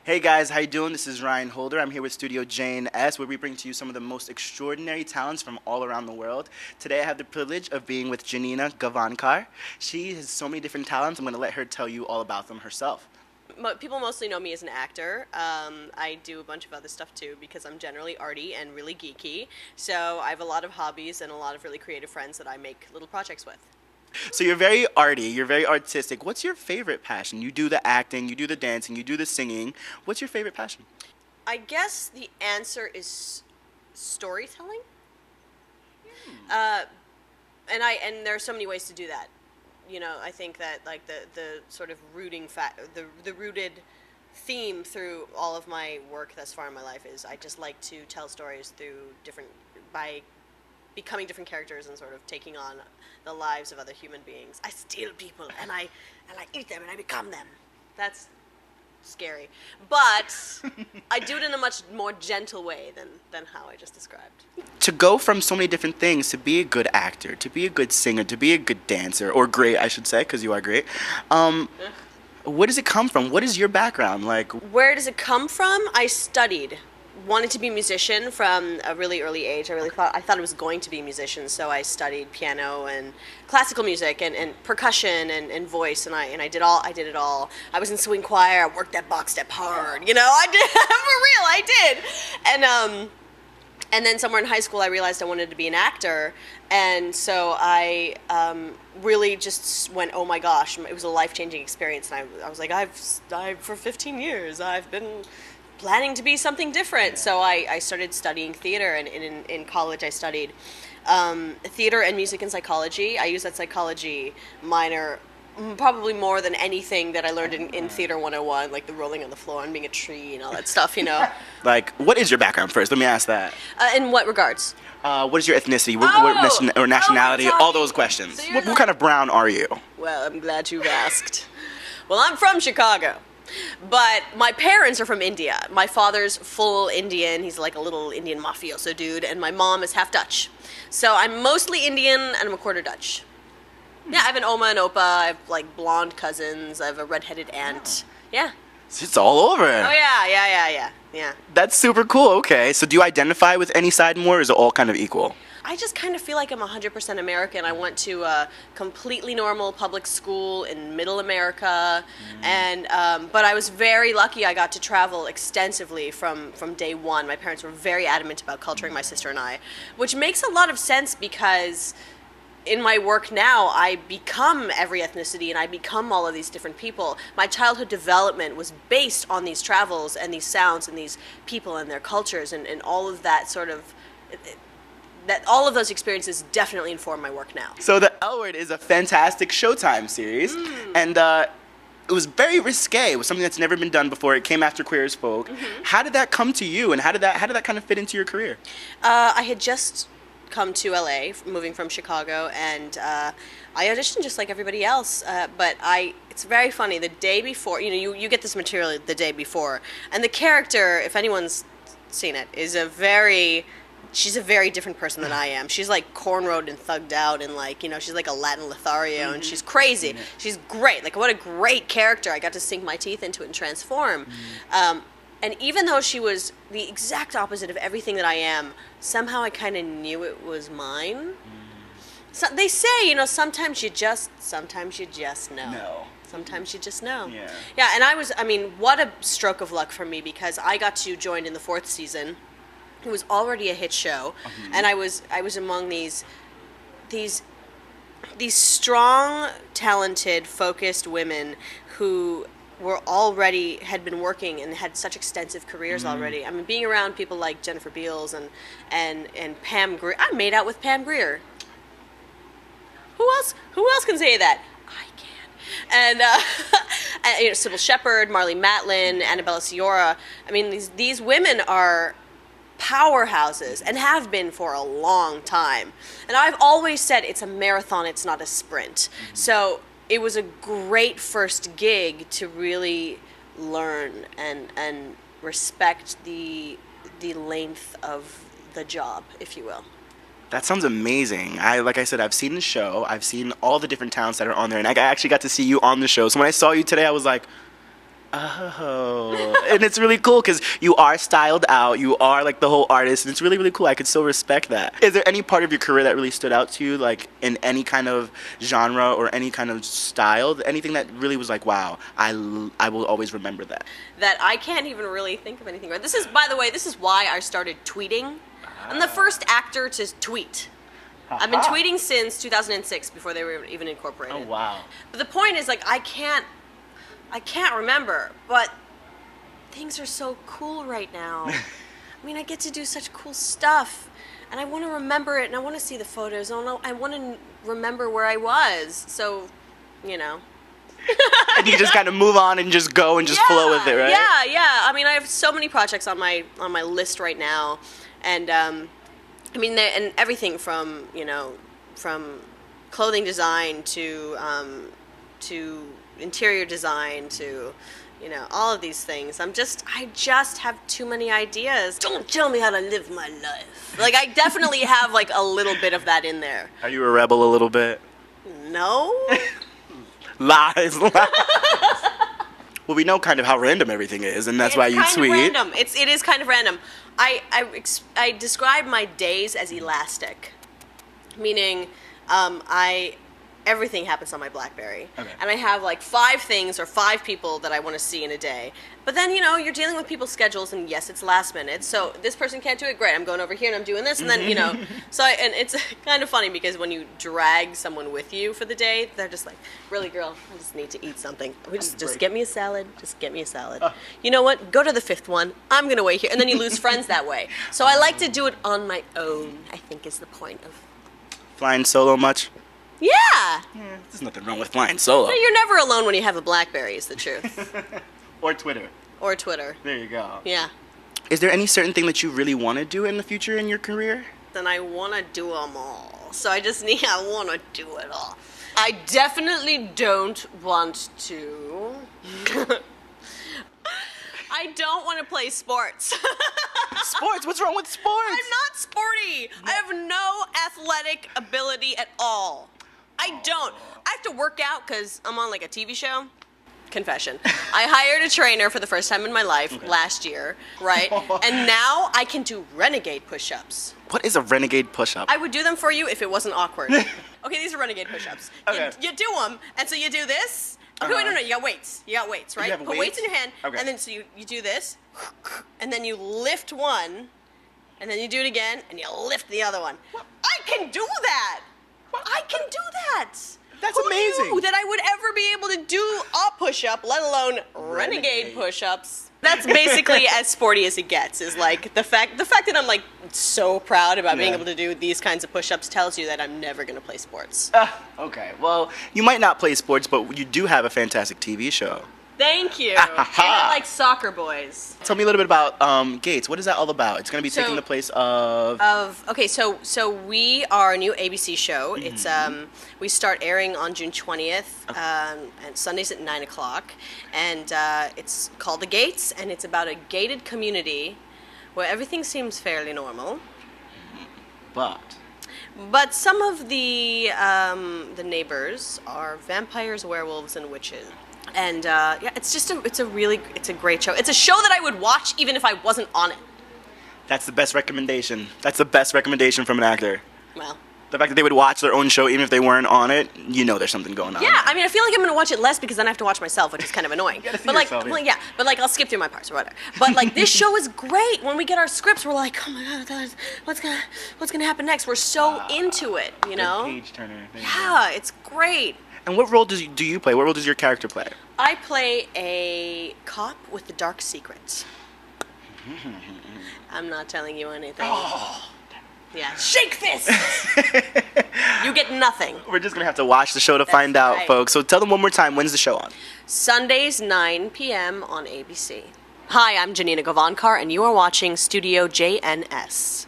Hey guys, how you doing? This is Ryan Holder. I'm here with Studio Janin, where we bring to you some of the most extraordinary talents from all around the world. Today I have the privilege of being with Janina Gavankar. She has so many different talents. I'm going to let her tell you all about them herself. People mostly know me as an actor. I do a bunch of other stuff too because I'm generally arty and really geeky. So I have a lot of hobbies and a lot of really creative friends that I make little projects with. So you're very arty, you're very artistic. What's your favorite passion? You do the acting, you do the dancing, you do the singing. What's your favorite passion? I guess the answer is storytelling. Uh, and there are so many ways to do that. You know, I think that like the sort of the rooted theme through all of my work thus far in my life is I just like to tell stories by becoming different characters and sort of taking on the lives of other human beings. I steal people and I eat them and I become them. That's scary, but I do it in a much more gentle way than how I just described. To go from so many different things, to be a good actor, to be a good singer, to be a good dancer, or great, I should say, because you are great. Where does it come from? What is your background like? Where does it come from? I wanted to be a musician from a really early age. I thought I was going to be a musician, so I studied piano and classical music and percussion and voice, and I did it all. I was in swing choir. I worked that box step hard. You know, I did for real. I did. And then somewhere in high school, I realized I wanted to be an actor, and so I really just went, oh my gosh, it was a life-changing experience. And I was like, for 15 years, I've been planning to be something different. So I started studying theater, and in college I studied theater and music and psychology. I used that psychology minor probably more than anything that I learned in Theater 101, like the rolling on the floor and being a tree and all that stuff, you know. Like, what is your background first? Let me ask that. In what regards? What is your ethnicity? Or nationality? All those questions. So what kind of brown are you? Well, I'm glad you've asked. Well, I'm from Chicago. But my parents are from India. My father's full Indian. He's like a little Indian mafioso dude. And my mom is half Dutch. So I'm mostly Indian and I'm a quarter Dutch. Yeah, I have an Oma and Opa. I have like blonde cousins. I have a redheaded aunt. Yeah. It's all over. Oh, yeah. That's super cool. Okay. So do you identify with any side more, or is it all kind of equal? I just kind of feel like I'm 100% American. I went to a completely normal public school in middle America, and but I was very lucky. I got to travel extensively from day one. My parents were very adamant about culturing my sister and I, which makes a lot of sense because in my work now, I become every ethnicity and I become all of these different people. My childhood development was based on these travels and these sounds and these people and their cultures and all of that sort of... that all of those experiences definitely inform my work now. So The L Word is a fantastic Showtime series, and it was very risque. It was something that's never been done before. It came after Queer as Folk. How did that come to you, and how did that kind of fit into your career? I had just come to LA, moving from Chicago, and I auditioned just like everybody else. But it's very funny. The day before, you get this material the day before, and the character, if anyone's seen it, is she's a very different person than I am. She's like cornrowed and thugged out and like, she's like a Latin Lothario and she's crazy. She's great. Like, what a great character. I got to sink my teeth into it and transform. And even though she was the exact opposite of everything that I am, somehow I kind of knew it was mine. So they say, sometimes you just know. No. Sometimes you just know. Yeah. Yeah, and what a stroke of luck for me because I got to join in the 4th season. It was already a hit show, and I was among these strong, talented, focused women who had been working and had such extensive careers already. I mean, being around people like Jennifer Beals and Pam Grier. I made out with Pam Grier. Who else can say that? I can. And Sybil Shepherd, Marlee Matlin, Annabella Sciorra. I mean, these women are powerhouses and have been for a long time. And I've always said it's a marathon, it's not a sprint. So it was a great first gig to really learn and respect the length of the job, if you will. That sounds amazing. Like I said, I've seen the show. I've seen all the different talents that are on there, and I actually got to see you on the show. So when I saw you today, I was like, Oh, and it's really cool because you are styled out. You are like the whole artist, and it's really, really cool. I could still respect that. Is there any part of your career that really stood out to you, like in any kind of genre or any kind of style? Anything that really was like, wow, I will always remember that. That I can't even really think of anything. This is, by the way, this is why I started tweeting. I'm the first actor to tweet. I've been tweeting since 2006, before they were even incorporated. Oh, wow. But the point is, like, I can't remember, but things are so cool right now. I mean, I get to do such cool stuff, and I want to remember it, and I want to see the photos, and I want to remember where I was, so, you know. And you just kind of move on and just go and just flow with it, right? Yeah. I mean, I have so many projects on my list right now, and I mean, and everything from, you know, from clothing design to interior design to, you know, all of these things. I just have too many ideas. Don't tell me how to live my life. Like, I definitely have like a little bit of that in there. Are you a rebel a little bit? No. Lies. Well, we know kind of how random everything is, and that's why you It's tweet. kind of random. It is kind of random. I describe my days as elastic, meaning everything happens on my BlackBerry. Okay. And I have like 5 things or 5 people that I want to see in a day. But then, you know, you're dealing with people's schedules, and yes, it's last minute. So this person can't do it, great. I'm going over here and I'm doing this, and then, you know. And it's kind of funny because when you drag someone with you for the day, they're just like, really, girl, I just need to eat something. Just get me a salad. Just get me a salad. You know what? Go to the 5th one. I'm going to wait here. And then you lose friends that way. So I like to do it on my own, I think is the point of. Flying solo much? Yeah. There's nothing wrong with flying solo. You're never alone when you have a BlackBerry, is the truth. Or Twitter. Or Twitter. There you go. Yeah. Is there any certain thing that you really want to do in the future in your career? Then I want to do them all. So I want to do it all. I definitely don't want to. I don't want to play sports. Sports? What's wrong with sports? I'm not sporty. I have no athletic ability at all. I don't. I have to work out because I'm on like a TV show. Confession. I hired a trainer for the first time in my life last year, right? And now I can do renegade push-ups. What is a renegade push-up? I would do them for you if it wasn't awkward. Okay, these are renegade push-ups. Okay. You do them, and so you do this. Okay, wait, no, you got weights. You got weights, right? You have Put weights in your hand, Okay. and then so you do this, and then you lift one, and then you do it again, and you lift the other one. I can do that! I can do that! That's Who amazing. knew that I would ever be able to do a push-up, let alone renegade push-ups? That's basically as sporty as it gets. Is like the fact that I'm like so proud about being able to do these kinds of push-ups tells you that I'm never gonna play sports. Okay, well, you might not play sports, but you do have a fantastic TV show. Thank you. And I like soccer boys. Tell me a little bit about Gates. What is that all about? It's going to be taking the place of... Okay, so we are a new ABC show. It's we start airing on June 20th, and Sundays at 9 o'clock, and it's called The Gates, and it's about a gated community where everything seems fairly normal. But some of the neighbors are vampires, werewolves, and witches. And it's a great show. It's a show that I would watch even if I wasn't on it. That's the best recommendation. That's the best recommendation from an actor. Well, The fact that they would watch their own show even if they weren't on it, you know there's something going on. yeah, I mean, I feel like I'm gonna watch it less because then I have to watch myself, which is kind of annoying. gotta see But like, yourself, yeah. well, yeah, but like I'll skip through my parts or whatever. But like this show is great. When we get our scripts, we're like, oh my god, what's gonna happen next? We're so into it, you know? Page turner. There you go. Yeah, it's great. And what role do you play? What role does your character play? I play a cop with the dark secrets. I'm not telling you anything. Oh. Yeah, shake this! You get nothing. We're just gonna have to watch the show to find out, right. folks. So tell them one more time, when's the show on? Sundays, 9 p.m. on ABC. Hi, I'm Janina Gavankar, and you are watching Studio JNS.